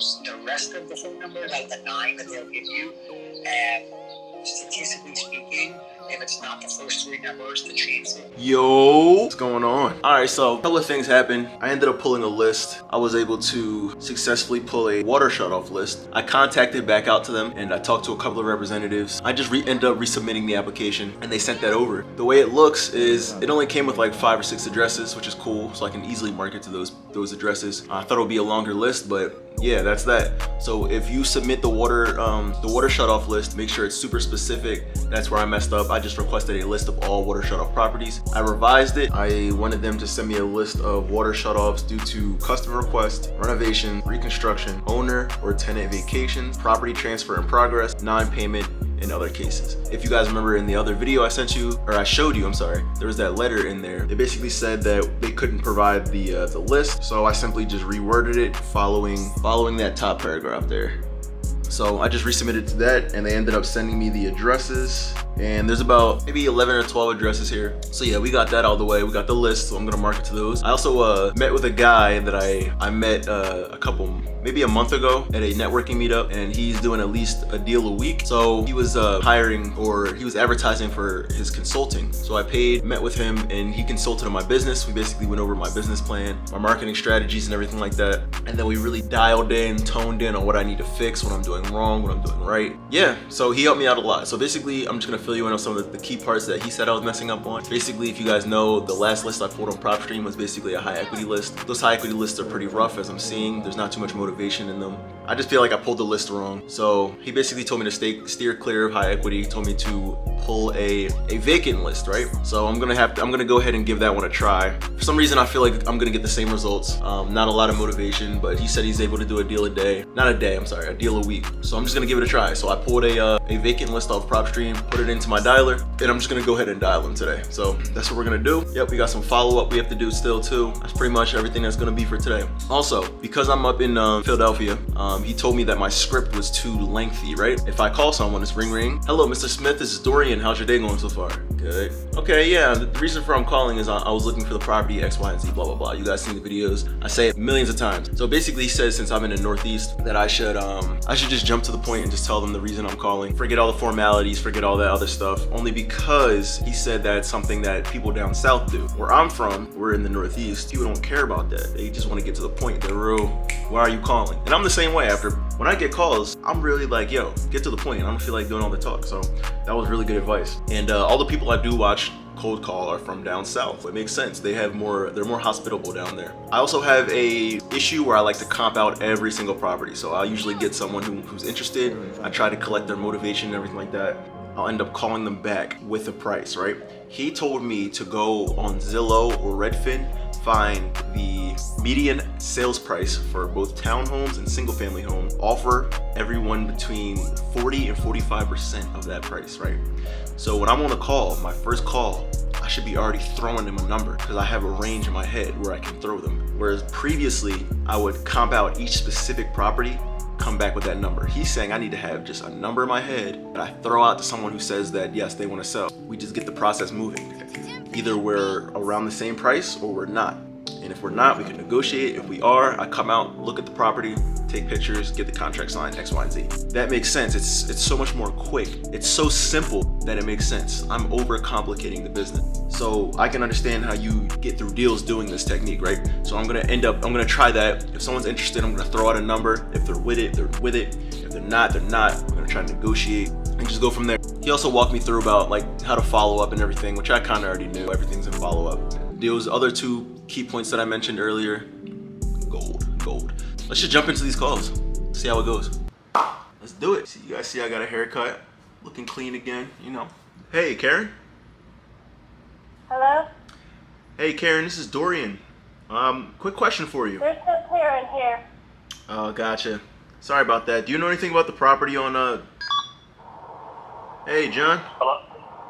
the rest of the phone numbers out of the 9 that they'll give you. And statistically speaking, if it's not the first 3 numbers, the chance. Yo, what's going on? All right, so a couple of things happened. I ended up pulling a list. I was able to successfully pull a water shutoff list. I contacted back out to them and I talked to a couple of representatives. I just ended up resubmitting the application and they sent that over. The way it looks is it only came with like 5 or 6 addresses, which is cool. So I can easily market to those addresses. I thought it would be a longer list, but yeah, that's that. So if you submit the water shutoff list, make sure it's super specific. That's where I messed up. I just requested a list of all water shutoff properties. I revised it. I wanted them to send me a list of water shutoffs due to customer request, renovation, reconstruction, owner or tenant vacation, property transfer in progress, non-payment, in other cases. If you guys remember in the other video I sent you, or I showed you, I'm sorry, there was that letter in there. They basically said that they couldn't provide the list, so I simply just reworded it following that top paragraph there. So I just resubmitted to that and they ended up sending me the addresses, and there's about maybe 11 or 12 addresses here. So yeah, we got that all the way. We got the list, so I'm gonna market to those. I also met with a guy that I met maybe a month ago at a networking meetup, and he's doing at least a deal a week. So he was hiring, or he was advertising for his consulting. So I met with him, and he consulted on my business. We basically went over my business plan, my marketing strategies and everything like that. And then we really toned in on what I need to fix, what I'm doing wrong, what I'm doing right. Yeah, so he helped me out a lot. So basically, I'm just gonna fill you in on some of the key parts that he said I was messing up on. Basically, if you guys know, the last list I pulled on PropStream was basically a high equity list. Those high equity lists are pretty rough, as I'm seeing. There's not too much motivation in them. I just feel like I pulled the list wrong. So he basically told me to steer clear of high equity. He told me to pull a vacant list, right? So I'm gonna go ahead and give that one a try. For some reason, I feel like I'm gonna get the same results. Not a lot of motivation, but he said he's able to do a deal a day. Not a day, I'm sorry, a deal a week. So I'm just gonna give it a try. So I pulled a vacant list off PropStream, put it into my dialer, and I'm just gonna go ahead and dial them today. So that's what we're gonna do. Yep, we got some follow-up we have to do still too. That's pretty much everything that's gonna be for today. Also, because I'm up in Philadelphia, he told me that my script was too lengthy, right? If I call someone, it's ring ring. Hello, Mr. Smith, this is Dorian. How's your day going so far? Good. Okay, yeah, the reason for I'm calling is I was looking for the property X, Y, and Z, blah, blah, blah. You guys seen the videos. I say it millions of times. So basically he says, since I'm in the Northeast, that I should just jump to the point and just tell them the reason I'm calling. Forget all the formalities, forget all that other stuff, only because he said that's something that people down south do. Where I'm from, we're in the Northeast, people don't care about that. They just want to get to the point. They're real, why are you calling? And I'm the same way. When I get calls, I'm really like, yo, get to the point. I don't feel like doing all the talk. So that was really good advice. And all the people I do watch cold call are from down south. It makes sense. They're more hospitable down there. I also have a issue where I like to comp out every single property. So I'll usually get someone who's interested. I try to collect their motivation and everything like that. I'll end up calling them back with a price, right? He told me to go on Zillow or Redfin, find the median sales price for both townhomes and single family homes, offer everyone between 40 and 45% of that price, right? So when I'm on a call, my first call, I should be already throwing them a number because I have a range in my head where I can throw them. Whereas previously, I would comp out each specific property, come back with that number. He's saying I need to have just a number in my head that I throw out to someone who says that yes, they want to sell. We just get the process moving. Either we're around the same price or we're not. And if we're not, we can negotiate. If we are, I come out, look at the property, take pictures, get the contract signed, X, Y, and Z. That makes sense. It's so much more quick. It's so simple that it makes sense. I'm overcomplicating the business. So I can understand how you get through deals doing this technique, right? So I'm gonna try that. If someone's interested, I'm gonna throw out a number. If they're with it, they're with it. If they're not, they're not. I'm gonna try to negotiate and just go from there. He also walked me through about like how to follow up and everything, which I kind of already knew. Everything's in follow up. Those other 2 key points that I mentioned earlier, gold. Let's just jump into these calls, see how it goes. Let's do it. You guys see I got a haircut, looking clean again, you know. Hey, Karen. Hello? Hey, Karen, this is Dorian. Quick question for you. There's no Karen here. Oh, gotcha. Sorry about that. Do you know anything about the property on, Hey, John? Hello?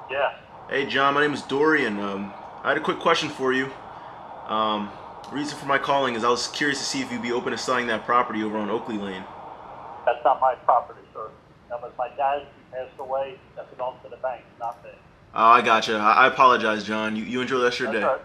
Yeah. Hey, John, my name is Dorian. I had a quick question for you. Reason for my calling is I was curious to see if you'd be open to selling that property over on Oakley Lane. That's not my property, sir. That was my dad who passed away. That belongs to the bank, not me. Oh, I gotcha. I apologize, John. You enjoy the rest of your day. That's right.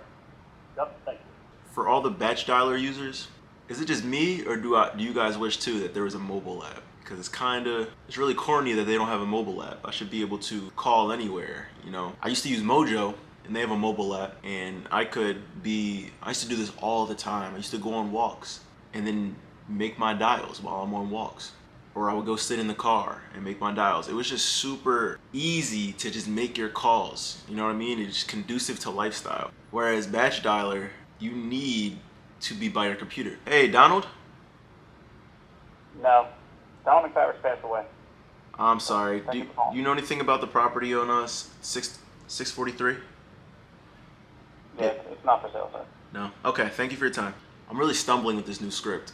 Yep, thank you. For all the batch dialer users, Is it just me, or do you guys wish too that there was a mobile app? Because it's really corny that they don't have a mobile app. I should be able to call anywhere, you know. I used to use Mojo, and they have a mobile app, and I used to do this all the time. I used to go on walks and then make my dials while I'm on walks. Or I would go sit in the car and make my dials. It was just super easy to just make your calls. You know what I mean? It's just conducive to lifestyle. Whereas batch dialer, you need to be by your computer. Hey, Donald? No. Donald McFaver's passed away. I'm sorry. Thank Do you for calling. you know anything about the property on 643? Yeah, it's not for sale, sir. No? Okay, thank you for your time. I'm really stumbling with this new script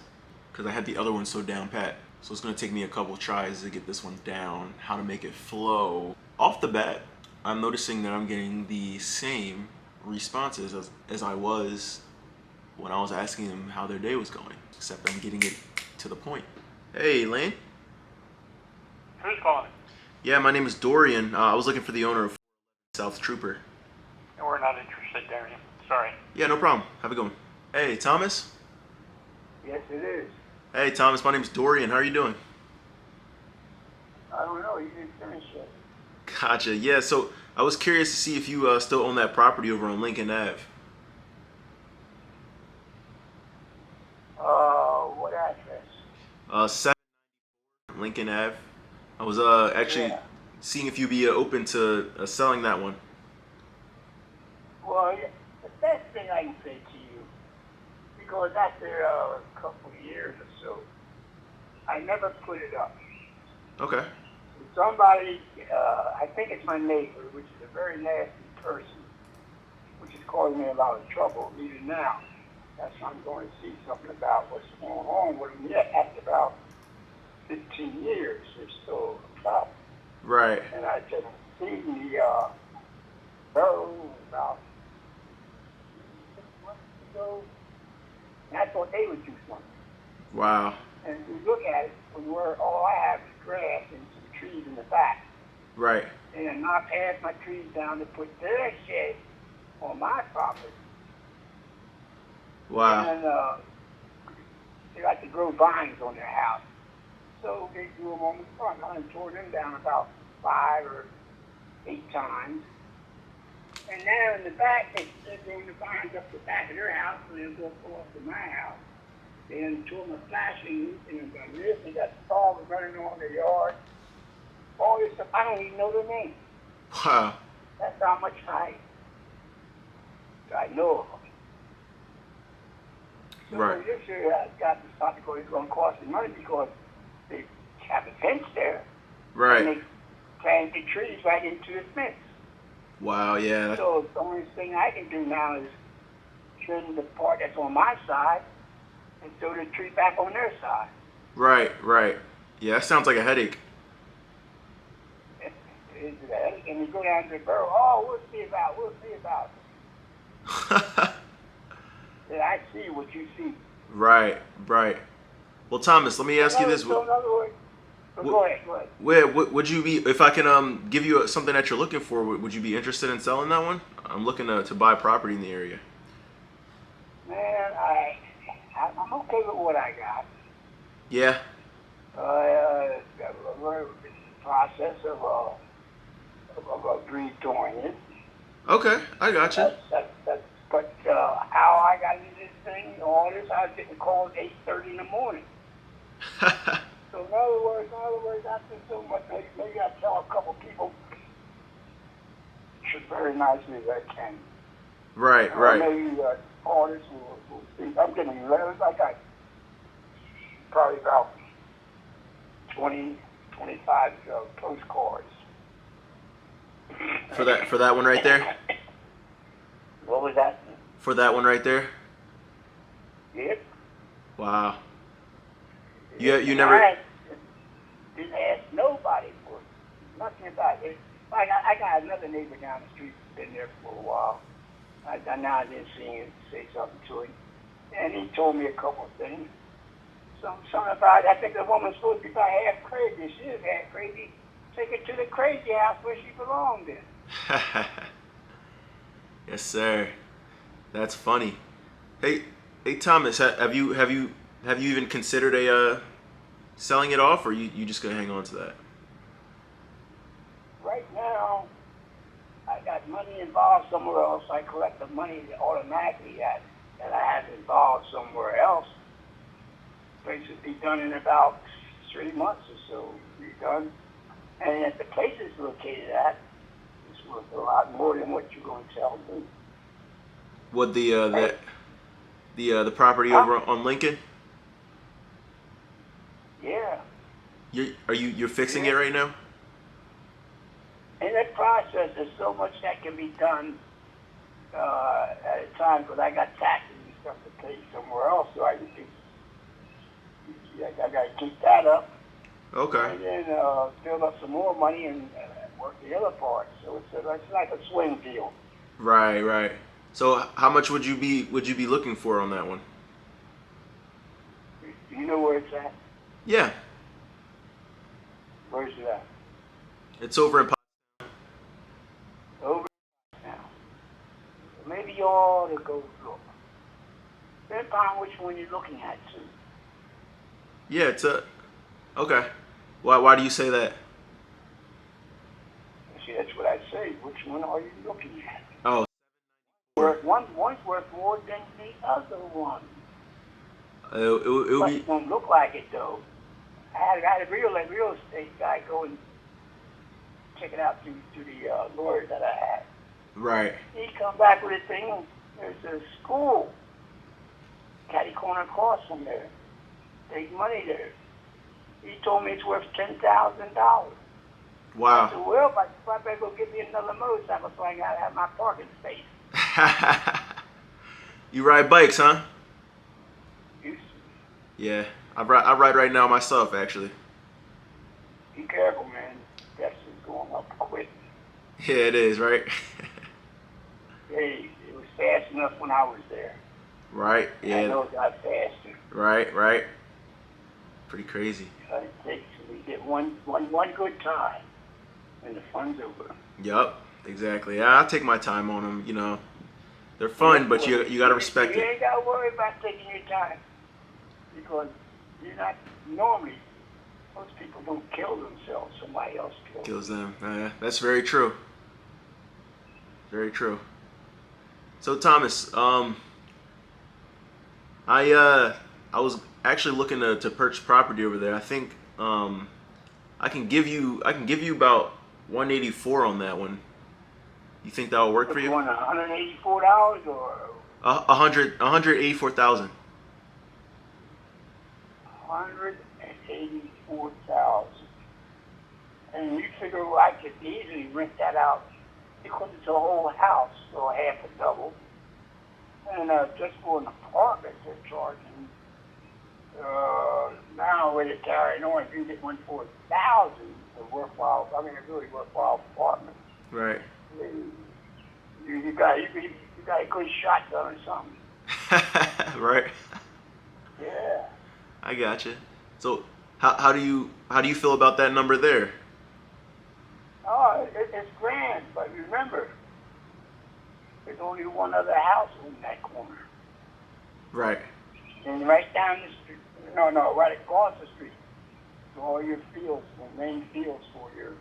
because I had the other one so down pat. So it's going to take me a couple tries to get this one down, how to make it flow. Off the bat, I'm noticing that I'm getting the same responses as I was when I was asking them how their day was going, except I'm getting it to the point. Hey, Lane? Who's calling? Yeah, my name is Dorian. I was looking for the owner of South Trooper. We're not interested, Darian. Sorry. Yeah, no problem. Have a good one. Hey, Thomas? Yes, it is. Hey, Thomas, my name's Dorian. How are you doing? I don't know. You didn't finish it. Gotcha. Yeah, so I was curious to see if you still own that property over on Lincoln Ave. What address? 7 Lincoln Ave. I was actually Yeah. seeing if you'd be open to selling that one. Well, yeah, the best thing I can say to you, because after a couple of years or so, I never put it up. Okay. Somebody, I think it's my neighbor, which is a very nasty person, which is causing me a lot of trouble even now. That's why I'm going to see something about what's going on with him. Yet after about 15 years, there's still a problem. Right. And I just seen the borough about 6 months ago, and I thought they would do something. Wow. And if you look at it, from where all I have is grass and some trees in the back, Right. and I passed my trees down to put their shed on my property. Wow. And they like to grow vines on their house. So they grew them on the front. I done tore them down about 5 or 8 times. And now in the back, they're growing the vines up the back of their house, and they'll go across to my house. They done tore my flashing and got this, they got frogs running on their yard. All this stuff, I don't even know their name. Wow. That's how much I know of them. So Right. this year I got to stop because it's going to cost me money because they have a fence there. And Right. they planted trees right into the fence. Wow. Yeah. So the only thing I can do now is trim the part that's on my side and throw the tree back on their side. Right. Right. Yeah. That sounds like a headache. And you go down to the borough, oh, we'll see about it. Yeah, I see what you see. Right. Right. Well, Thomas, let me ask you this. So in other words, so go ahead. Where would you be if I can give you something that you're looking for? Would you be interested in selling that one? I'm looking to buy property in the area. Man, I'm okay with what I got. Yeah. We're in the process of redoing it. Okay, I got you. But how I got into this thing, all this, I was getting calls 8:30 in the morning. So in other words, I think so much. Maybe I tell a couple people as very nicely as I can. Right. Or Right. maybe artists will see. I'm getting letters. I got probably about 20, 25 postcards. For that one right there. What was that? For that one right there. Yep. Wow. You never. I didn't ask nobody for nothing about it. I got another neighbor down the street who's been there for a while. Now I didn't see him say something to him. And he told me a couple of things. Something about, I think the woman's supposed to be about half crazy. She is half crazy. Take her to the crazy house where she belonged in. Yes, sir. That's funny. Hey, Thomas, have you Have you even considered selling it off, or you just gonna hang on to that? Right now, I got money involved somewhere else. I collect the money automatically that I have involved somewhere else. Place should be done in about 3 months or so. Be done. And at the place it's located at, it's worth a lot more than what you're going to sell me. What the property Huh? over on Lincoln? Yeah. You're fixing Yeah. it right now? In that process, there's so much that can be done at a time because I got taxes and stuff to pay somewhere else, so I got to keep that up. Okay. And then build up some more money and work the other part. So it's like a swing deal. Right, right. So how much would you be looking for on that one? Do you know where it's at? Yeah, Where's it at? it's over in. Over now. So maybe you ought to go look. Depends on which one you're looking at too. Yeah, it's a. Okay. Why do you say that? See, that's what I say. Which one are you looking at? Oh, One's worth more than the other one. it would But be it won't look like it though. I had a real estate guy go and check it out to the lawyer that I had. right. He come back with a thing. There's a school catty corner across from there. Take money there. He told me it's worth $10,000. I Wow. said, well, I better go get me another motorcycle so I gotta have my parking space. You ride bikes, huh? You Yeah, I ride right now myself, actually. be careful, man. Gas is going up quick. Yeah, it is, right? Hey, it was fast enough when I was there. Right. I Yeah. know it got faster. Right. Right. Pretty crazy. It takes we get one good time, and the fun's over. Yup. Exactly. Yeah, I take my time on them. You know, they're fun, but you gotta respect You it. ain't gotta worry about taking your time because you're not normally. Most people don't kill themselves. Somebody else kills them. Kills them. That's very true. Very true. So Thomas, I was actually looking to purchase property over there. I think I can give you about 184 on that one. You think that will work for You you? want $184 or 184,000. 184,000? And you figure I could easily rent that out because it's a whole house or half a double. And just for an apartment, they're charging. Now with it carrying on, if you get one for 1,000, a worthwhile. I mean, a really worthwhile apartment. Right. You got a good shotgun or something. Right. Yeah. I gotcha. So how do you feel about that number there? Oh, it's grand, but remember, there's only one other house in that corner. Right. And right down the street, right across the street, to all your fields, the main fields for your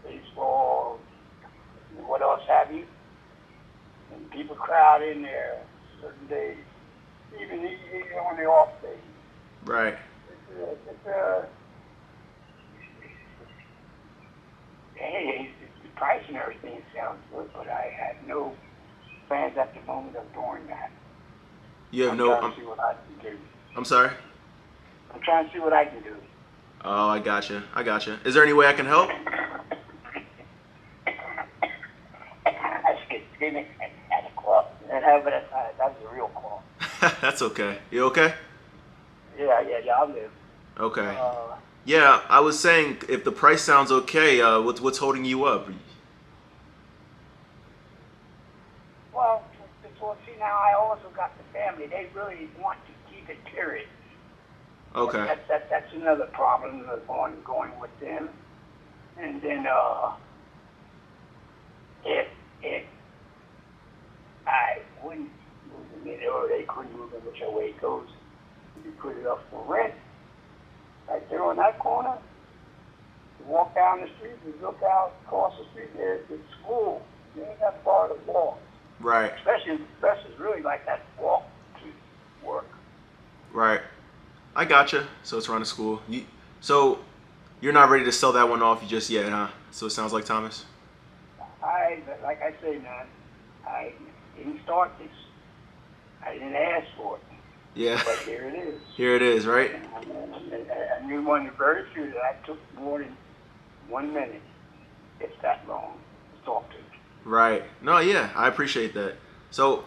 baseball, and what else have you. And people crowd in there certain days, even on the off days. Right. Hey, the price and everything sounds good, but I had no plans at the moment of doing that. You have I'm no. trying to see what I can do. I'm sorry. I'm trying to see what I can do. Oh, I gotcha. Is there any way I can help? That's good. That's a call. That's a real call. That's okay. You okay? Yeah, I'll live. Okay. Yeah, I was saying if the price sounds okay, what's holding you up? Well, see, now I also got the family. They really want to keep it, period. Okay. That's another problem ongoing with them. And then if I wouldn't move them in, or they couldn't move them, whichever way it goes, You put it up for rent. Right there on that corner. You walk down the street, you look out across the street, there's the school. You ain't that far to walk. Right. Especially really like that walk to work. Right. I gotcha. So it's around the school. So you're not ready to sell that one off just yet, huh? So it sounds like, Thomas. Like I say, man, I didn't start this. I didn't ask for it. Yeah. But here it is. Here it is, right? And you're one of the very few that I took more than 1 minute, if that long, to talk to. Right. No, yeah, I appreciate that. So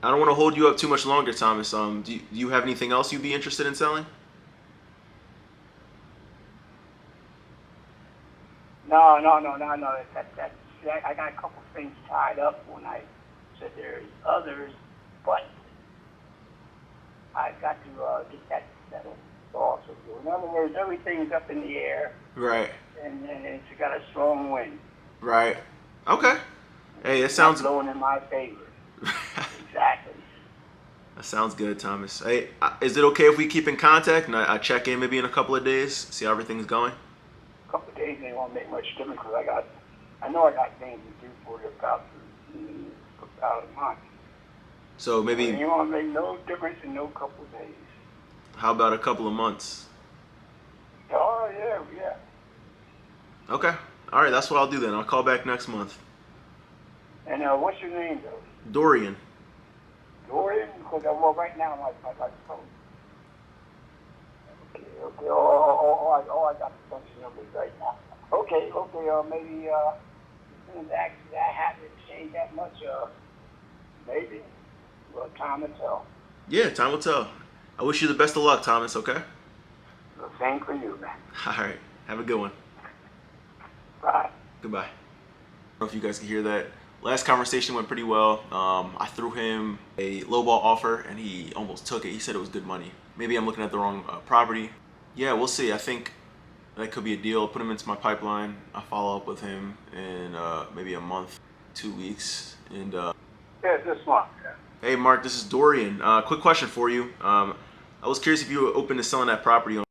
I don't want to hold you up too much longer, Thomas. Do you have anything else you'd be interested in selling? No. I got a couple things tied up when I said there's others, but I've got to get that settled also. In other words, everything's up in the air. Right. And it's got a strong wind. Right. Okay. Hey, it sounds blowing in my favor. Exactly. That sounds good, Thomas. Hey, is it okay if we keep in contact and I check in maybe in a couple of days, see how everything's going? A couple of days ain't won't make much difference because I know I got things to do for about a month. So maybe it won't make no difference in no couple of days. How about a couple of months? Oh yeah. Okay. All right, that's what I'll do then. I'll call back next month. And what's your name though? Dorian. Dorian? Because right now my phone. Okay. I got the bunch of numbers right now. Okay. Maybe that hasn't changed that much. Maybe. Well, time will tell. Yeah, time will tell. I wish you the best of luck, Thomas. Okay. The same for you, man. All right. Have a good one. Bye. Goodbye. I don't know if you guys can hear that. Last conversation went pretty well. I threw him a lowball offer and he almost took it. He said it was good money. Maybe I'm looking at the wrong property. Yeah, we'll see. I think that could be a deal. Put him into my pipeline. I'll follow up with him in maybe a month, 2 weeks. And yeah, this month. Yeah. Hey, Mark, this is Dorian. Quick question for you. I was curious if you were open to selling that property on.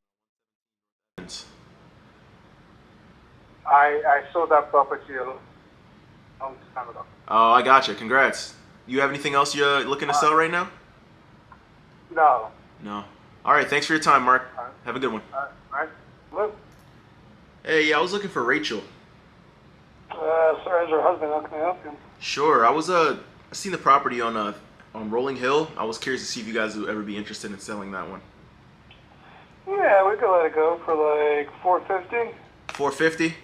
I sold that property a long time ago. Oh, I gotcha. Congrats. You have anything else you're looking to sell right now? No. No. All right. Thanks for your time, Mark. Have a good one. All right. Look. Hey, yeah, I was looking for Rachel. Sir, as your husband, how can I help you? Sure. I seen the property on Rolling Hill. I was curious to see if you guys would ever be interested in selling that one. Yeah, we could let it go for like $450. $450.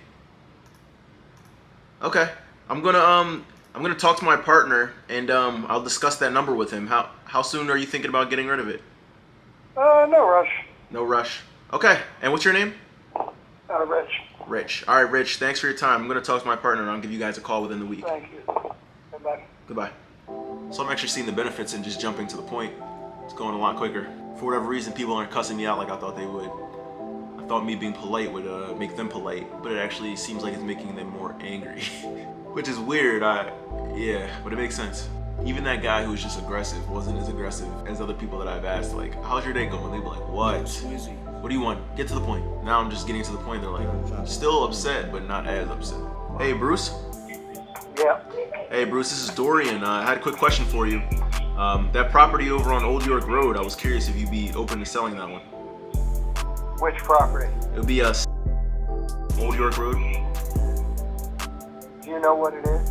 Okay. I'm gonna talk to my partner and I'll discuss that number with him. How soon are you thinking about getting rid of it? No rush. No rush. Okay. And what's your name? Rich. Rich. All right, Rich. Thanks for your time. I'm gonna talk to my partner and I'll give you guys a call within the week. Thank you. Goodbye. Goodbye. So I'm actually seeing the benefits in just jumping to the point. It's going a lot quicker. For whatever reason, people aren't cussing me out like I thought they would. I thought me being polite would make them polite, but it actually seems like it's making them more angry. Which is weird, yeah, but it makes sense. Even that guy who was just aggressive wasn't as aggressive as other people that I've asked, like, how's your day going? They'd be like, what? What do you want? Get to the point. Now I'm just getting to the point, they're like, still upset, but not as upset. Hey, Bruce? Yeah. Hey, Bruce, this is Dorian. I had a quick question for you. That property over on Old York Road, I was curious if you'd be open to selling that one. Which property? It would be Old York Road. Do you know what it is?